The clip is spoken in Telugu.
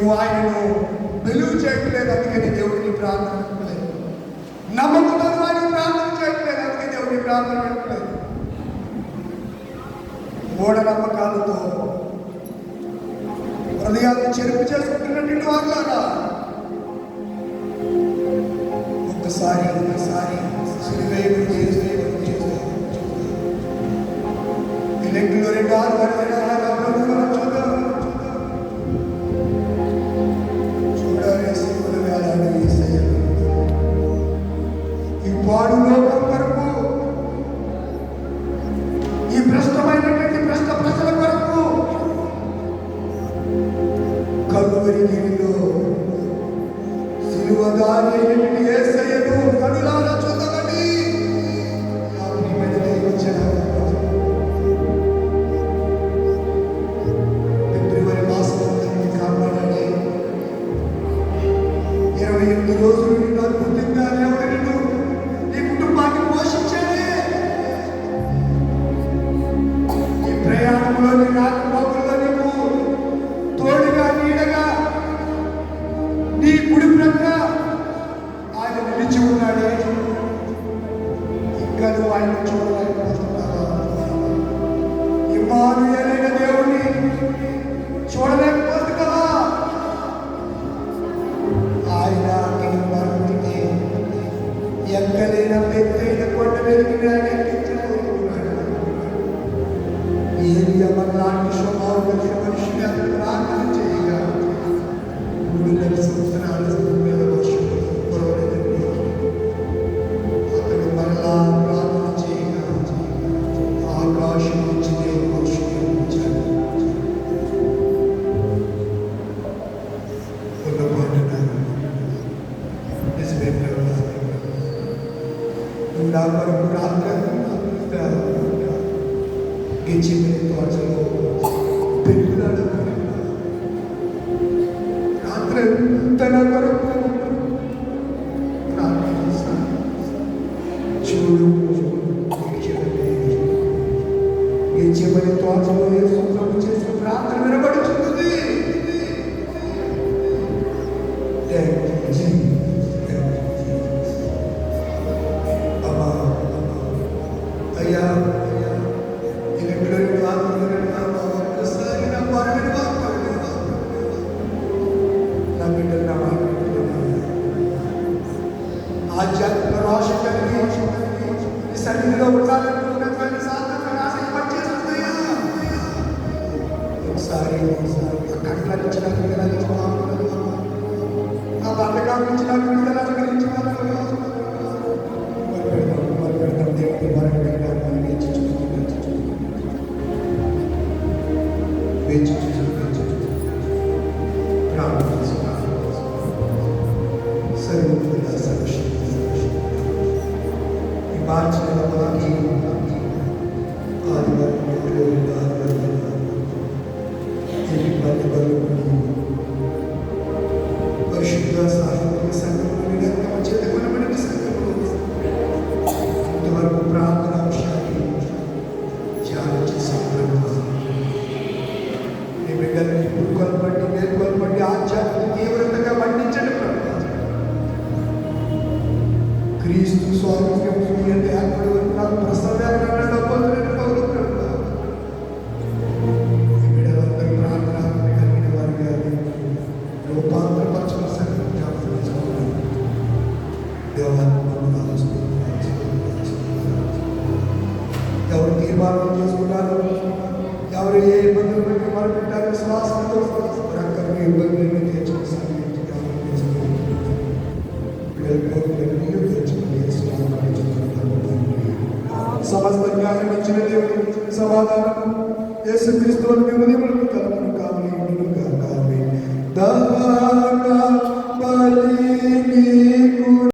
నువ్వు ఆయనను వెలుగు చేయట్లేదు, అందుకని దేవుడిని ప్రార్థన పెట్టలేదు. నమ్మకంతో ఆయన ప్రార్థన చేయట్లేదు, అందుకే దేవుడిని ప్రార్థన పెట్టలేదు. మూఢనమ్మకాలతో హృదయాన్ని చెరుపు చేసుకుంటున్నట్టు వాళ్ళారా ఒక్కసారి ఎలక్ట్లో 2 చూడాలి సిగ్గులు వేలాడు ఈ పాడు లోకం వరకు, ఈ భ్రష్టమైనటువంటి భ్రష్ట ప్రజల వరకు కలువరిగిరిలో సిలువదారి అయినటువంటి యేసయ్యను కనులారా చూడమని ఫిబ్రవరి మాసంలో కాపాడాలి. 28 రోజులు నిన్ను అద్భుతంగా దేవుడు నీ కుటుంబాన్ని పోషించాలి. ఈ ప్రయాణంలో నీ రాకపోకల్లో నీకు తోడుగా నీడగా నీ కుడి ప్రక్క ఆయన నిలిచి ఉన్నాడే. ఇంకా నువ్వు ఆయన చూడలేకపోతున్నావా? ఇమ్మానుయేలైన దేవుని చూడలేకపోతున్నావా? ఆయన నేను మరణించి ఎక్కలేన పెద్దైన కొండ వెలిగిన ఎక్కించబోతున్నాడు. ఏలియా లాంటి స్వభావం కలిగిన మనిషిని అతను ప్రార్థన చేయగా 3 సంవత్సరాల మీద వర్షం కురవలేదండి. అతను మరలా ప్రార్థన చేయగా ఆకాశం నుంచి దేవుడు వర్షం కురిపించాడు. నిజమే ప్రభు, నువ్వు నా కొరకు రాత్రి గెచ్చిమని తోటలో పెరుగులాడు రాత్రి తన కొరకు ప్రార్థన చేస్తాను. చూడు గెచ్చిమని తోటలో యేసు ప్రభు చేసిన ప్రార్థన వినబడుచున్నది. అయ్యా ఆధ్యాత్మిక రోష కలిగి ఈ సన్నిధిలో ఉండాలనుకున్నటువంటి సాధన పనిచేస్తుందయ్యా. ఒకసారి కట్ల నుంచి నాకు విడుదల నా బంధకాల నుంచి నాకు విడుదల అనుగ్రహించమని దేవుడి మార్చి పరిశుద్ధ సాహిత్య సంఘంలో కొనబడిన సంఘంలో ఇంతవరకు ప్రార్థన అంశాన్ని ధ్యానం చేసిన నీ బిడ్డల్ని పురుకొల్పండి, మేల్కొల్పండి, ఆధ్యాత్మిక తీవ్రతగా పండించండి ప్రభు. క్రీస్తు స్వాతంత్ర్యం అంటే అక్కడి వరకు నాకు ప్రసవ్యాలను పొందిన పౌరు ప్రభు. ఈ బిడ్డలందరూ ప్రార్థన కలిగిన వారు కానీ రూపాంతరపరచిన సంఘం జ్ఞాపకం చేసుకోవాలి. ఎవరు తీర్మానం చేసుకున్నారు, ఎవరు ఏ ఇబ్బందులు పెట్టి మొదలుపెట్టారు, విశ్వాసంతో రకరకాల ఇబ్బందులు తీర్చుకోవాలి. సమస్త జ్ఞానం ఇచ్చిన దేవుడు సమాధానం యేసుక్రీస్తువుని మిమ్మల్ని కలుగును కావాలి.